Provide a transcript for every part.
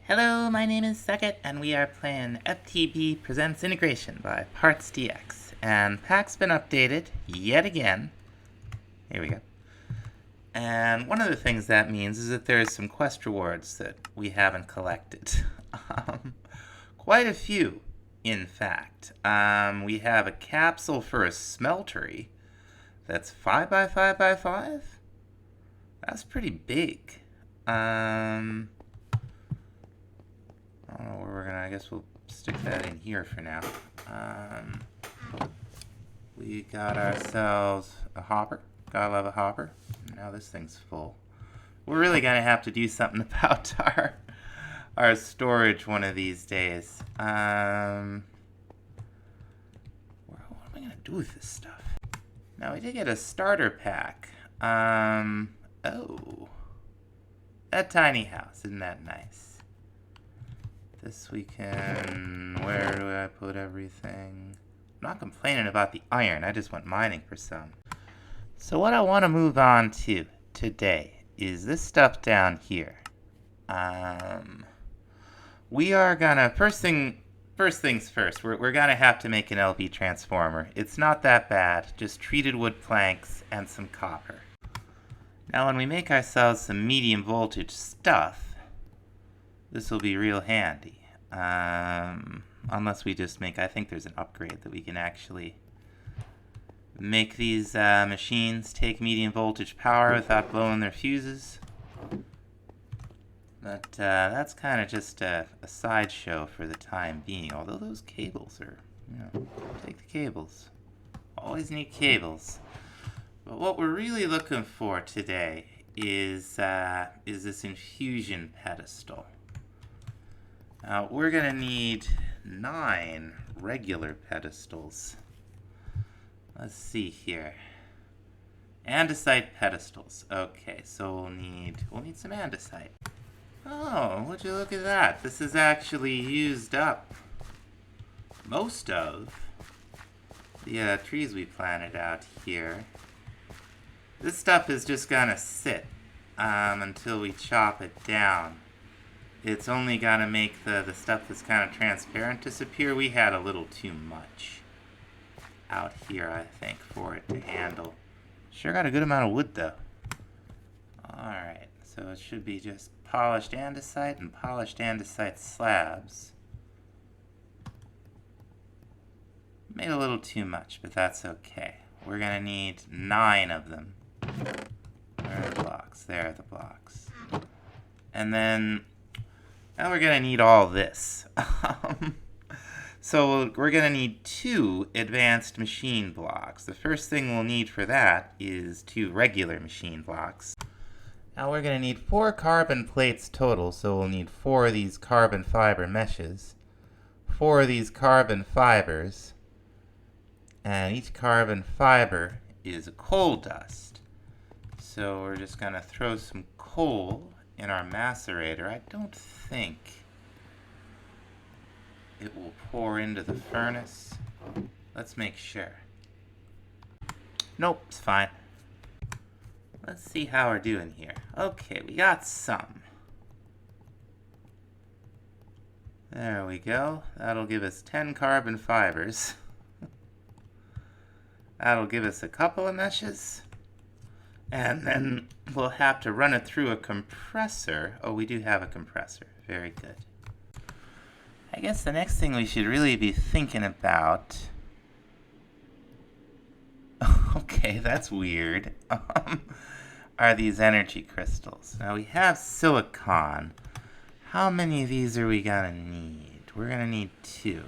Hello, my name is Second, and we are playing FTB Presents Integration by Parts DX. And pack's been updated yet again. Here we go. And one of the things that means is that there's some quest rewards that we haven't collected. Quite a few, in fact. We have a capsule for a smeltery that's 5x5x5. That's pretty big. I don't know where we're gonna, I guess we'll stick that in here for now. We got ourselves a hopper. Gotta love a hopper. Now this thing's full. We're really gonna have to do something about our storage one of these days. What am I gonna do with this stuff? Now we did get a starter pack. Oh. That tiny house, isn't that nice? This we can... Where do I put everything? I'm not complaining about the iron, I just went mining for some. So what I want to move on to today is this stuff down here. We are gonna... First things first, we're gonna have to make an LV transformer. It's not that bad, just treated wood planks and some copper. Now when we make ourselves some medium voltage stuff, this will be real handy. Unless we just make... I think there's an upgrade that we can actually make these machines take medium voltage power without blowing their fuses. But that's kind of just a sideshow for the time being. Although those cables are, take the cables. Always need cables. But what we're really looking for today is this infusion pedestal. We're going to need 9 regular pedestals. Let's see here. Andesite pedestals. Okay, so we'll need some andesite. Oh, would you look at that? This is actually used up most of the trees we planted out here. This stuff is just going to sit until we chop it down. It's only got to make the stuff that's kind of transparent disappear. We had a little too much out here, I think, for it to handle. Sure got a good amount of wood, though. Alright, so it should be just polished andesite and polished andesite slabs. Made a little too much, but that's okay. We're going to need 9 of them. Where are the blocks? There are the blocks. And then... Now we're going to need all this. So we're going to need 2 advanced machine blocks. The first thing we'll need for that is 2 regular machine blocks. Now we're going to need 4 carbon plates total, so we'll need 4 of these carbon fiber meshes, 4 of these carbon fibers, and each carbon fiber is a coal dust. So we're just going to throw some coal in our macerator. I don't think it will pour into the furnace. Let's make sure. Nope, it's fine. Let's see how we're doing here. Okay, we got some. There we go. That'll give us 10 carbon fibers. That'll give us a couple of meshes. And then we'll have to run it through a compressor. Oh, we do have a compressor. Very good. I guess the next thing we should really be thinking about... Okay, that's weird. Are these energy crystals. Now we have silicon. How many of these are we gonna need? We're gonna need 2.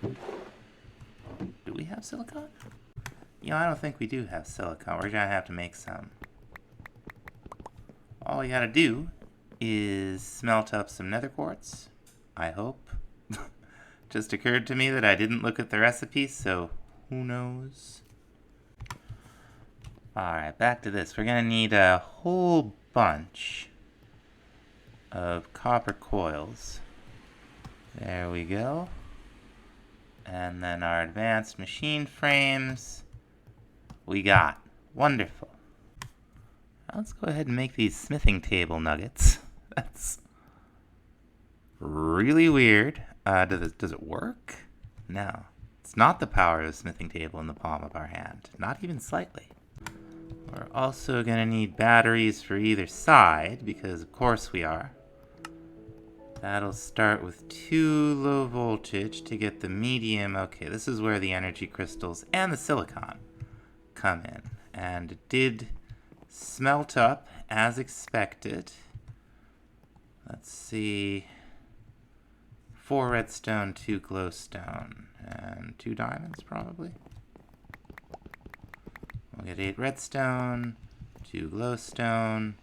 Do we have silicon? I don't think we do have silicon. We're gonna have to make some. All we gotta do is smelt up some nether quartz, I hope. Just occurred to me that I didn't look at the recipe, so who knows? Alright, back to this. We're gonna need a whole bunch of copper coils. There we go. And then our advanced machine frames. We got. Wonderful. Let's go ahead and make these smithing table nuggets. really weird. Does it work? No. It's not the power of a smithing table in the palm of our hand. Not even slightly. We're also going to need batteries for either side, because of course we are. That'll start with 2 low voltage to get the medium. Okay, this is where the energy crystals and the silicon come in. And it did smelt up as expected. Let's see. 4 redstone, 2 glowstone, and 2 diamonds probably. We'll get 8 redstone, 2 glowstone,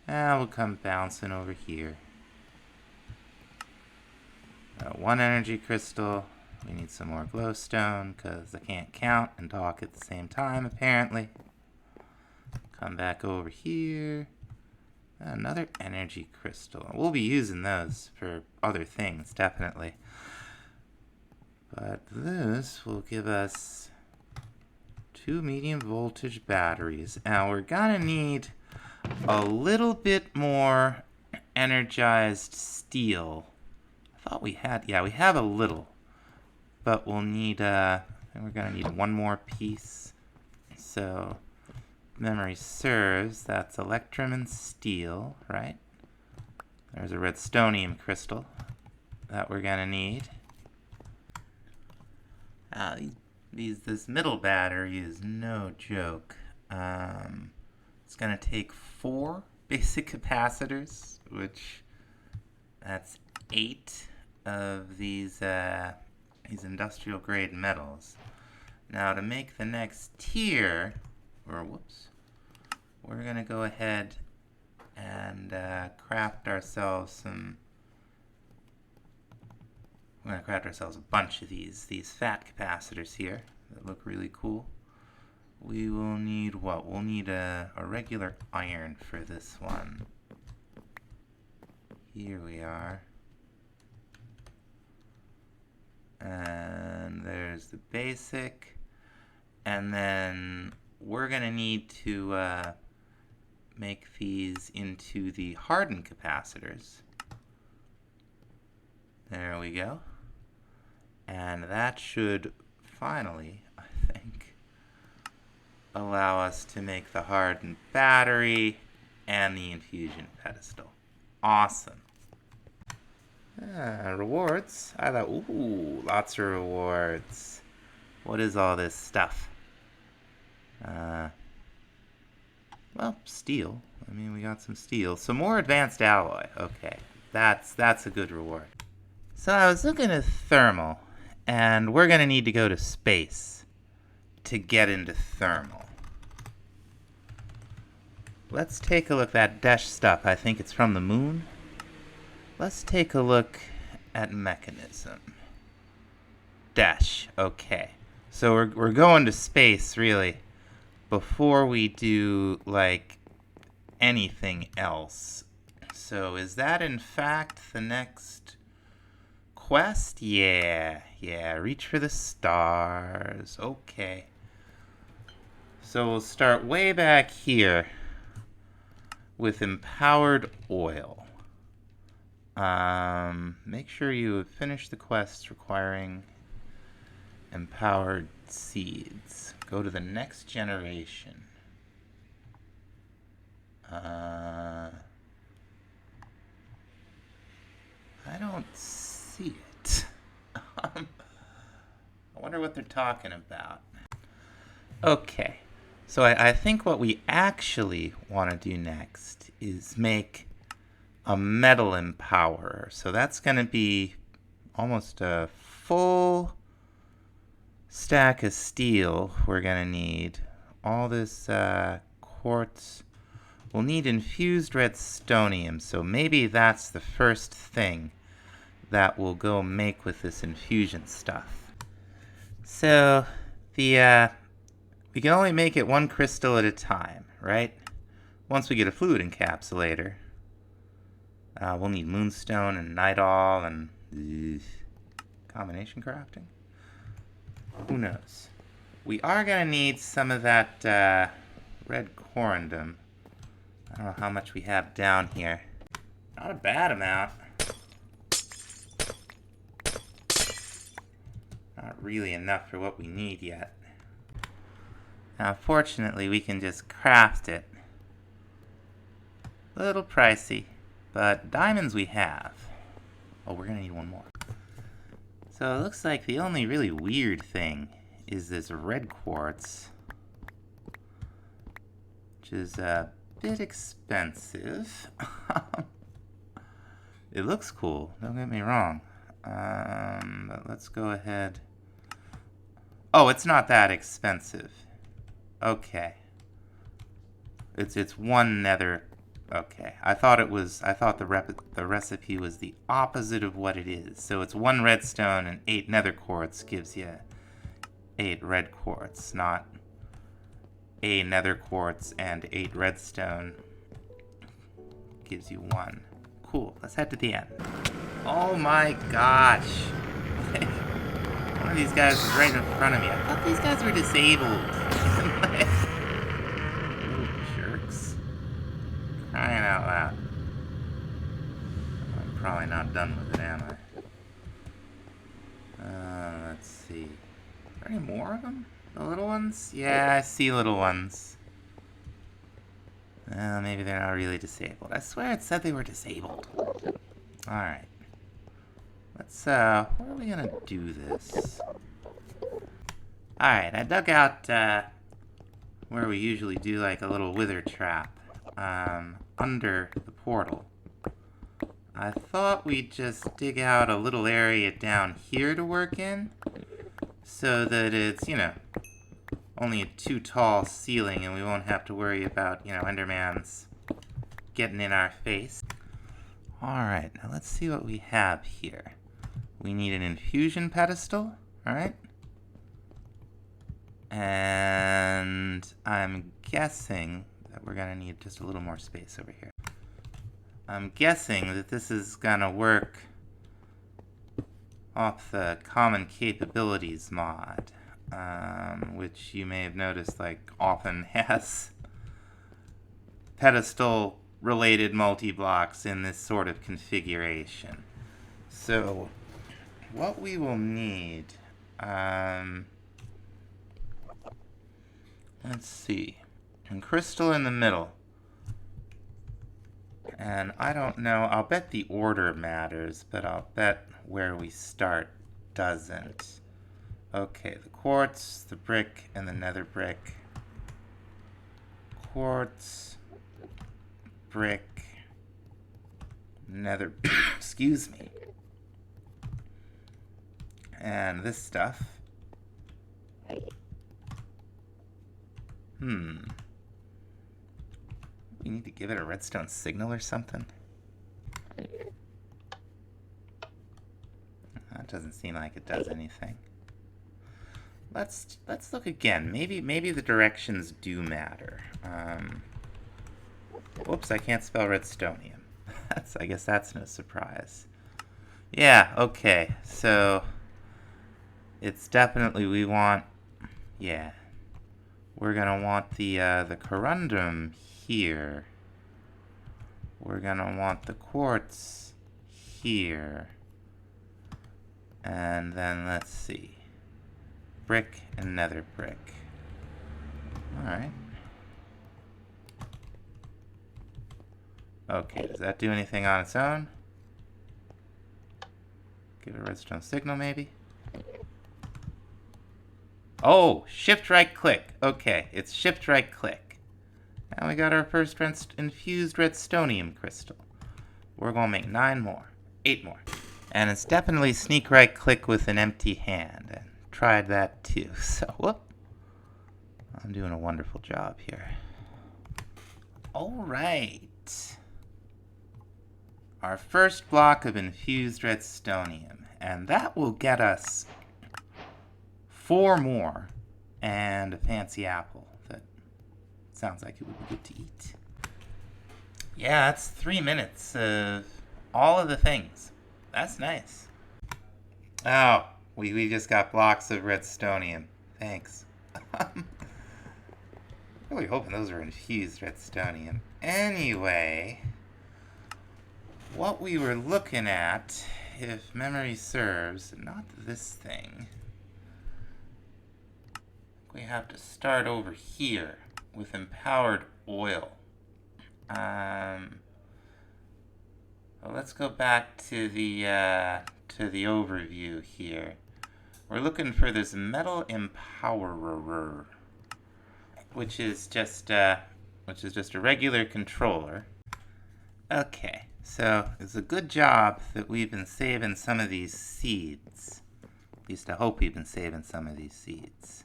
and we'll come bouncing over here. 1 energy crystal. We need some more glowstone because I can't count and talk at the same time apparently. Come back over here. Another energy crystal. We'll be using those for other things, definitely. But this will give us 2 medium voltage batteries. Now we're gonna need a little bit more energized steel. I thought we had, yeah, we have a little. But we'll need, we're gonna need 1 more piece. So, memory serves, that's electrum and steel, right? There's a redstonium crystal that we're gonna need. This middle battery is no joke. It's gonna take 4 basic capacitors, which that's 8 of these industrial grade metals. Now to make the next tier, or whoops, we're gonna go ahead and craft ourselves some. We're gonna craft ourselves a bunch of these fat capacitors here that look really cool. We will need what? We'll need a regular iron for this one. Here we are. And there's the basic. And then we're gonna need to make these into the hardened capacitors. There we go. And that should finally, I think, allow us to make the hardened battery and the infusion pedestal. Awesome. Rewards. I thought, ooh, lots of rewards. What is all this stuff? Well, steel. I mean, we got some steel. Some more advanced alloy. Okay, that's a good reward. So I was looking at thermal, and we're gonna need to go to space to get into thermal. Let's take a look at that Dash stuff. I think it's from the moon. Let's take a look at mechanism. Dash. Okay. So we're going to space really before we do like anything else. So is that in fact the next quest? Yeah, reach for the stars. Okay. So we'll start way back here with empowered oil. Make sure you have finished the quests requiring empowered seeds. Go to the next generation. I don't see it. I wonder what they're talking about. Okay, so I think what we actually want to do next is make a Metal Empowereror. So that's going to be almost a full stack of steel we're going to need. All this quartz. We'll need infused redstonium, so maybe that's the first thing that we'll go make with this infusion stuff. So we can only make it 1 crystal at a time, right? Once we get a fluid encapsulator, we'll need moonstone and nitol and combination crafting. Who knows? We are gonna need some of that red corundum. I don't know how much we have down here. Not a bad amount. Not really enough for what we need yet. Now, fortunately, we can just craft it. A little pricey, but diamonds we have. Oh, we're gonna need one more. So it looks like the only really weird thing is this red quartz, which is a bit expensive. It looks cool, don't get me wrong. But let's go ahead. Oh, it's not that expensive. Okay. It's one nether. Okay. I thought the recipe was the opposite of what it is. So it's 1 redstone and 8 nether quartz gives you 8 red quartz, not a nether quartz and 8 redstone gives you 1. Cool. Let's head to the end. Oh my gosh. One of these guys was right in front of me. I thought these guys were disabled. Little jerks. Crying out loud. I'm probably not done with it, am I? Let's see. Are there any more of them? The little ones? Yeah, I see little ones. Well, maybe they're not really disabled. I swear it said they were disabled. Alright. Let's, where are we gonna do this? Alright, I dug out, where we usually do, like, a little wither trap, under the portal. I thought we'd just dig out a little area down here to work in, so that it's, you know, only a too tall ceiling and we won't have to worry about, you know, Endermans getting in our face. Alright, now let's see what we have here. We need an infusion pedestal, alright? And I'm guessing that we're gonna need just a little more space over here. I'm guessing that this is gonna work off the common capabilities mod, which you may have noticed like often has pedestal related multi-blocks in this sort of configuration. So what we will need, let's see, and crystal in the middle. And I don't know, I'll bet the order matters, but I'll bet where we start doesn't. Okay, the quartz, the brick, and the nether brick. Quartz, brick, nether, excuse me. And this stuff. We need to give it a redstone signal or something. That doesn't seem like it does anything. Let's look again. Maybe the directions do matter. Whoops, I can't spell redstonium. I guess that's no surprise. Yeah, okay. So it's definitely we're gonna want the corundum here. We're gonna want the quartz here. And then let's see. Brick and nether brick. Alright. Okay, does that do anything on its own? Give it a redstone signal, maybe? Oh, shift right click. Okay, it's shift right click. Now we got our first infused redstonium crystal. We're gonna make 9 more. 8 more. And it's definitely sneak right click with an empty hand. And tried that too. So, whoop. I'm doing a wonderful job here. Alright. Our first block of infused redstonium. And that will get us 4 more and a fancy apple that sounds like it would be good to eat. Yeah, that's 3 minutes of all of the things. That's nice. Oh, we just got blocks of redstonium. Thanks. Really hoping those are infused redstonium. Anyway, what we were looking at, if memory serves, not this thing. we have to start over here with empowered oil. Well, let's go back to the overview here. We're looking for this Metal Empowereror, which is just a regular controller. Okay, so it's a good job that we've been saving some of these seeds. At least I hope we've been saving some of these seeds.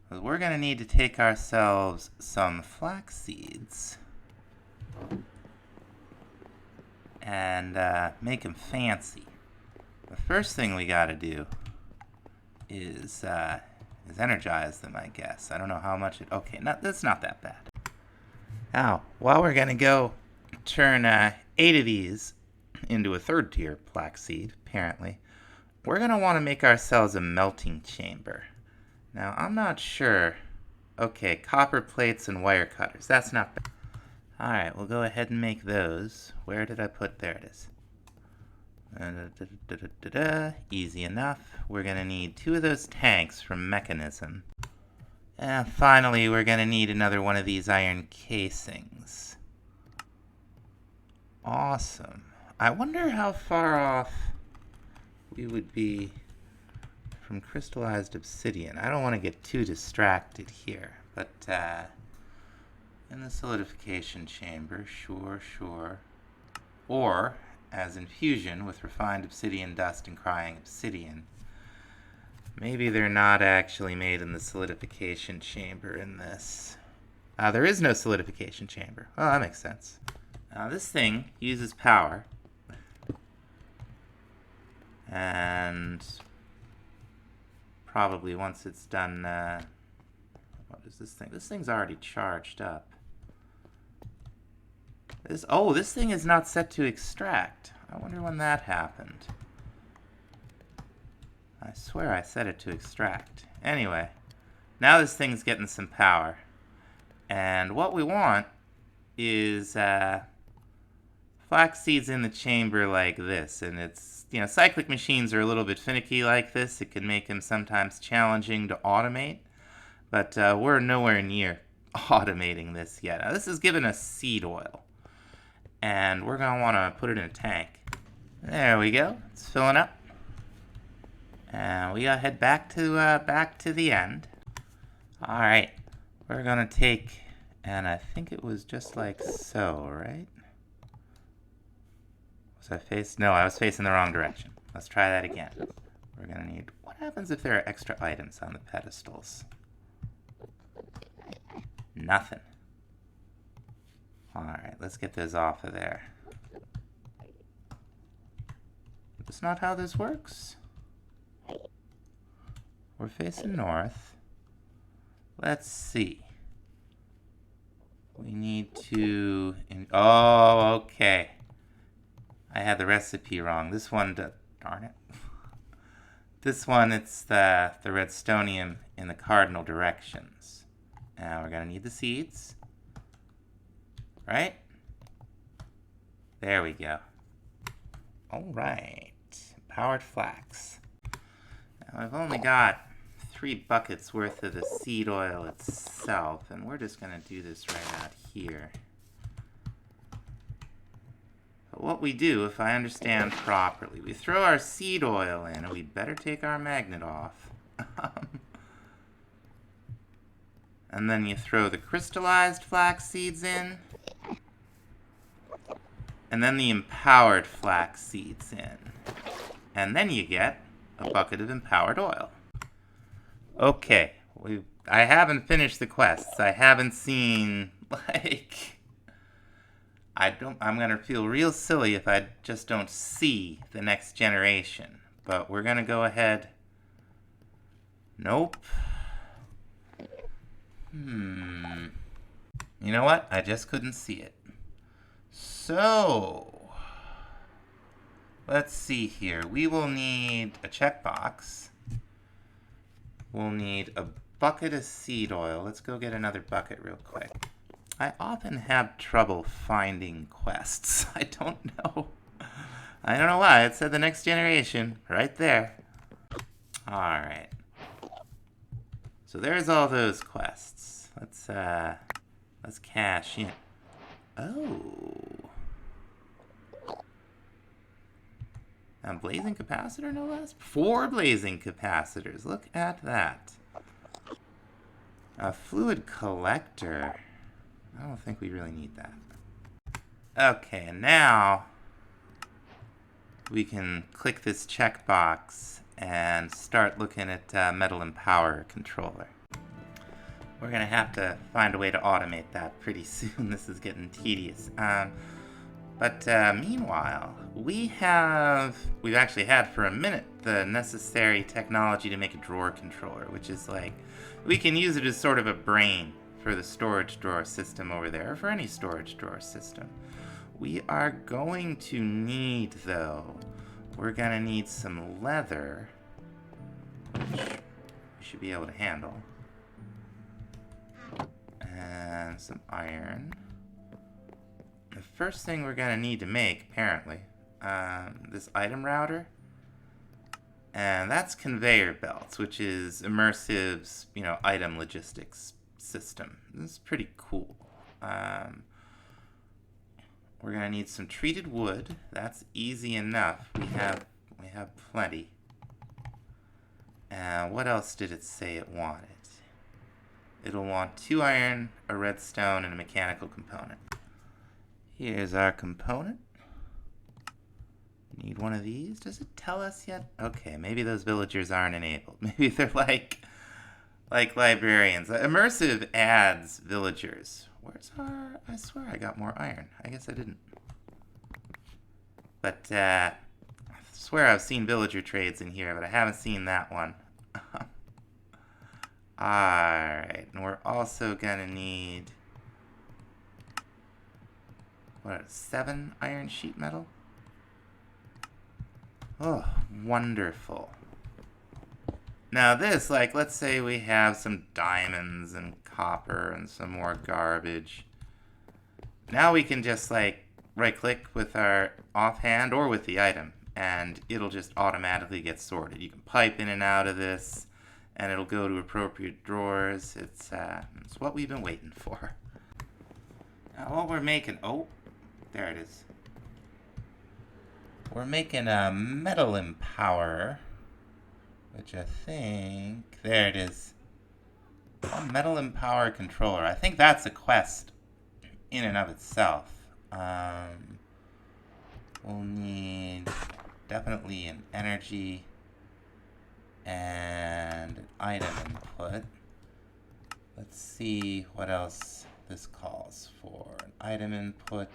We're going to need to take ourselves some flax seeds and make them fancy. The first thing we got to do is energize them, I guess. I don't know how much it... Okay, that's not that bad. Now, while we're going to go turn 8 of these into a third tier flax seed, apparently, we're going to want to make ourselves a melting chamber. Now, I'm not sure. Okay, copper plates and wire cutters. That's not bad. Alright, we'll go ahead and make those. Where did I put? There it is. Easy enough. We're going to need 2 of those tanks from Mechanism. And finally, we're going to need another one of these iron casings. Awesome. I wonder how far off we would be from crystallized obsidian. I don't want to get too distracted here, but in the solidification chamber, sure. Or, as Infusion with refined obsidian dust and crying obsidian. Maybe they're not actually made in the solidification chamber in this. There is no solidification chamber. Well, that makes sense. Now this thing uses power. And probably once it's done, what is this thing? This thing's already charged up. This thing is not set to extract. I wonder when that happened. I swear I set it to extract. Anyway, now this thing's getting some power. And what we want is flax seeds in the chamber like this. And it's, cyclic machines are a little bit finicky like this. It can make them sometimes challenging to automate. But we're nowhere near automating this yet. Now, this is giving us seed oil. And we're going to want to put it in a tank. There we go. It's filling up. And we gotta head back to the end. All right, we're gonna take, and I think it was just like so, right? No, I was facing the wrong direction. Let's try that again. We're gonna need. What happens if there are extra items on the pedestals? Nothing. All right, let's get those off of there. That's not how this works. We're facing north. Let's see. We need to... Oh, okay. I had the recipe wrong. This one... Darn it. This one, it's the redstonium in the cardinal directions. Now we're going to need the seeds. Right? There we go. Alright. Powered flax. Now I've only got 3 buckets worth of the seed oil itself, and we're just going to do this right out here. But what we do, if I understand properly, we throw our seed oil in, and we better take our magnet off. And then you throw the crystallized flax seeds in, and then the empowered flax seeds in. And then you get a bucket of empowered oil. Okay, I haven't finished the quests. I haven't seen, I'm gonna feel real silly if I just don't see the next generation. But we're gonna go ahead. Nope. You know what? I just couldn't see it. So, let's see here. We will need a checkbox. We'll need a bucket of seed oil. Let's go get another bucket real quick. I often have trouble finding quests. I don't know. I don't know why. It said the next generation right there. Alright. So there's all those quests. Let's cash in. Oh. A blazing capacitor, no less? 4 blazing capacitors. Look at that. A fluid collector. I don't think we really need that. Okay, and now we can click this checkbox and start looking at Metal Empowereror controller. We're gonna have to find a way to automate that pretty soon. This is getting tedious. But meanwhile, we've actually had for a minute the necessary technology to make a drawer controller, which is like, we can use it as sort of a brain for the storage drawer system over there, or for any storage drawer system. We are going to need, though, we're gonna need some leather, which we should be able to handle, and some iron. The first thing we're gonna need to make, apparently, this item router, and that's conveyor belts, which is Immersive's, item logistics system. This is pretty cool. We're gonna need some treated wood. That's easy enough. We have plenty. And what else did it say it wanted? It'll want 2 iron, a redstone, and a mechanical component. Here's our component. Need one of these? Does it tell us yet? Okay, maybe those villagers aren't enabled. Maybe they're like librarians. Immersive adds villagers. Where's our... I swear I got more iron. I guess I didn't. But, I swear I've seen villager trades in here, but I haven't seen that one. Alright, and we're also gonna need... What, 7 iron sheet metal? Oh, wonderful. Now this, let's say we have some diamonds and copper and some more garbage. Now we can just, right-click with our offhand or with the item, and it'll just automatically get sorted. You can pipe in and out of this, and it'll go to appropriate drawers. It's what we've been waiting for. Now what we're making... Oh, there it is. We're making a Metal Empowereror, which I think... There it is. Oh, Metal Empowereror controller. I think that's a quest in and of itself. We'll need definitely an energy and an item input. Let's see what else this calls for. An item input,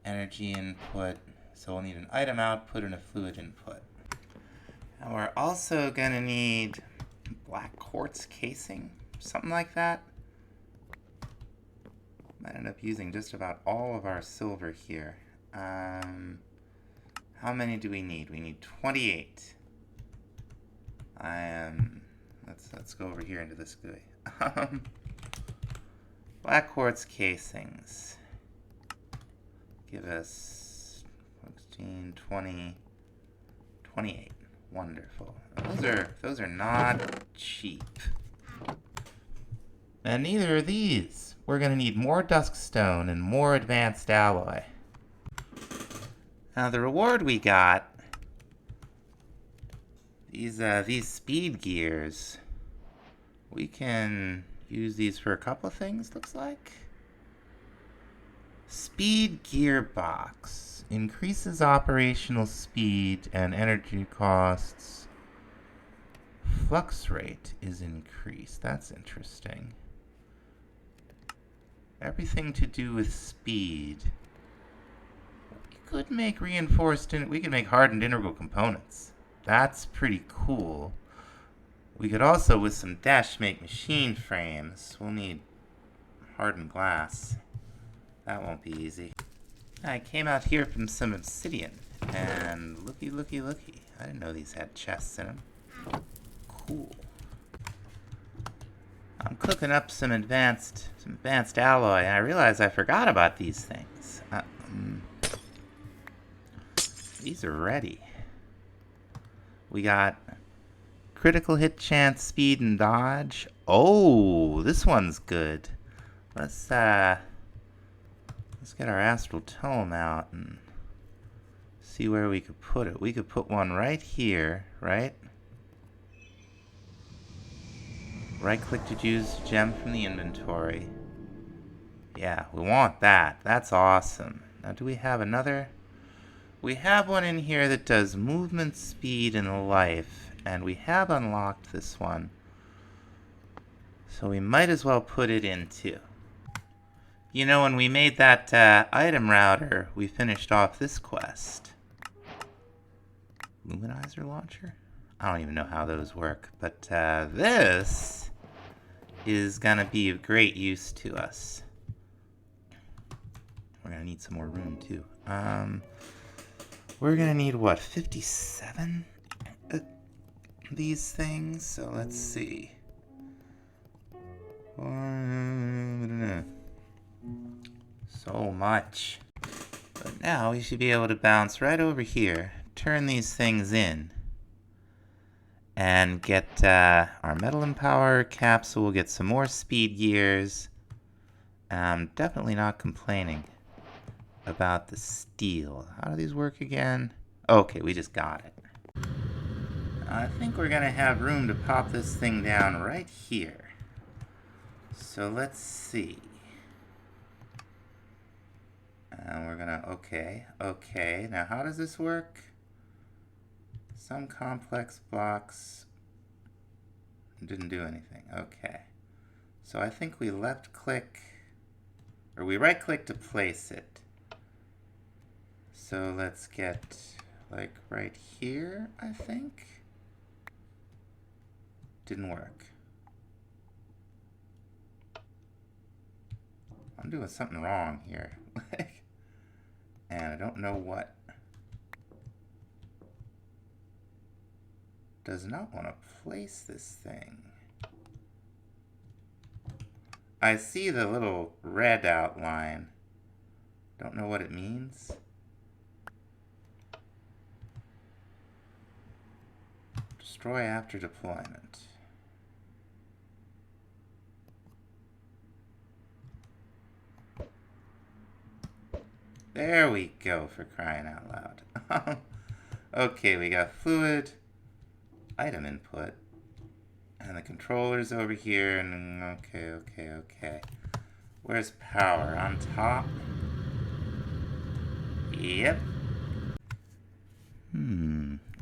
energy input, so we'll need an item output and a fluid input. And we're also gonna need black quartz casing, something like that. Might end up using just about all of our silver here. How many do we need? We need 28. Let's go over here into this guy. Black quartz casings. Give us 16, 20, 28. Wonderful. Those are not cheap. And neither are these. We're going to need more duskstone and more advanced alloy. Now the reward we got, these speed gears, we can use these for a couple of things, looks like. Speed gearbox increases operational speed and energy costs. Flux rate is increased. That's interesting. Everything to do with speed. We could make we could make hardened integral components. That's pretty cool. We could also, with some dash, make machine frames. We'll need hardened glass. That won't be easy. I came out here from some obsidian, and looky. I didn't know these had chests in them. Cool. I'm cooking up some advanced alloy, and I realize I forgot about these things. These are ready. We got Critical hit chance, speed, and dodge. Oh, this one's good. Let's get our astral tome out and see where we could put it. We could put one right here, right? Right-click to choose a gem from the inventory. Yeah, we want that. That's awesome. Now, do we have another? We have one in here that does movement, speed, and life. And we have unlocked this one. So we might as well put it in too. You know, when we made that item router, we finished off this quest. Luminizer launcher? I don't even know how those work. But this is going to be of great use to us. We're going to need some more room too. We're going to need, what, 57? These things, so let's see. So much. But now we should be able to bounce right over here, turn these things in, and get our Metal Empowereror capsule, get some more speed gears. I'm definitely not complaining about the steel. How do these work again? Okay, we just got it. I think we're going to have room to pop this thing down right here. So let's see. And we're going to, okay. Now how does this work? Some complex blocks didn't do anything. Okay. So I think we left click, or we right click to place it. So let's get like right here, I think. Didn't work. I'm doing something wrong here. And I don't know what. Does not want to place this thing. I see the little red outline. Don't know what it means. Destroy after deployment. There we go, for crying out loud. Okay, we got fluid, item input, and the controller's over here, and okay. Where's power? On top? Yep.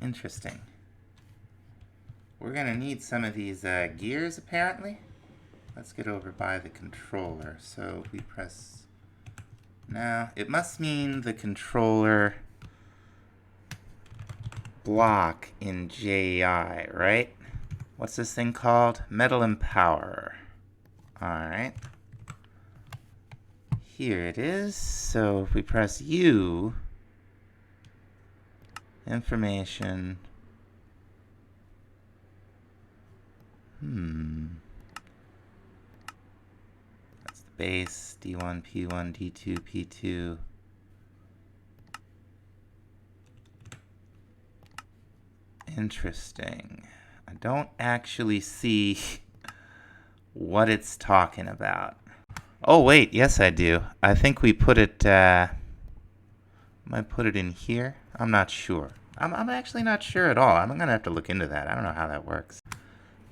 Interesting. We're gonna need some of these gears, apparently. Let's get over by the controller. So if we press... Now, it must mean the controller block in JI, right? What's this thing called? Metal Empowereror. Alright. Here it is. So if we press U, information. That's the base, D1, P1, D2, P2. Interesting. I don't actually see what it's talking about. Oh wait, yes I do. I think we put it, might put it in here. I'm not sure. I'm actually not sure at all. I'm gonna have to look into that. I don't know how that works.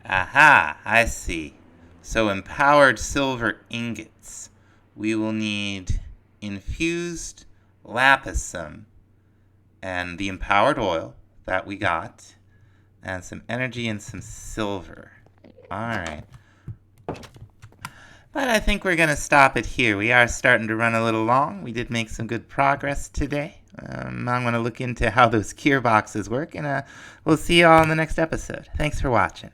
Aha, I see. So empowered silver ingots. We will need infused lapissum and the empowered oil that we got, and some energy and some silver. Alright. But I think we're going to stop it here. We are starting to run a little long. We did make some good progress today. I'm going to look into how those gearboxes work, and we'll see you all in the next episode. Thanks for watching.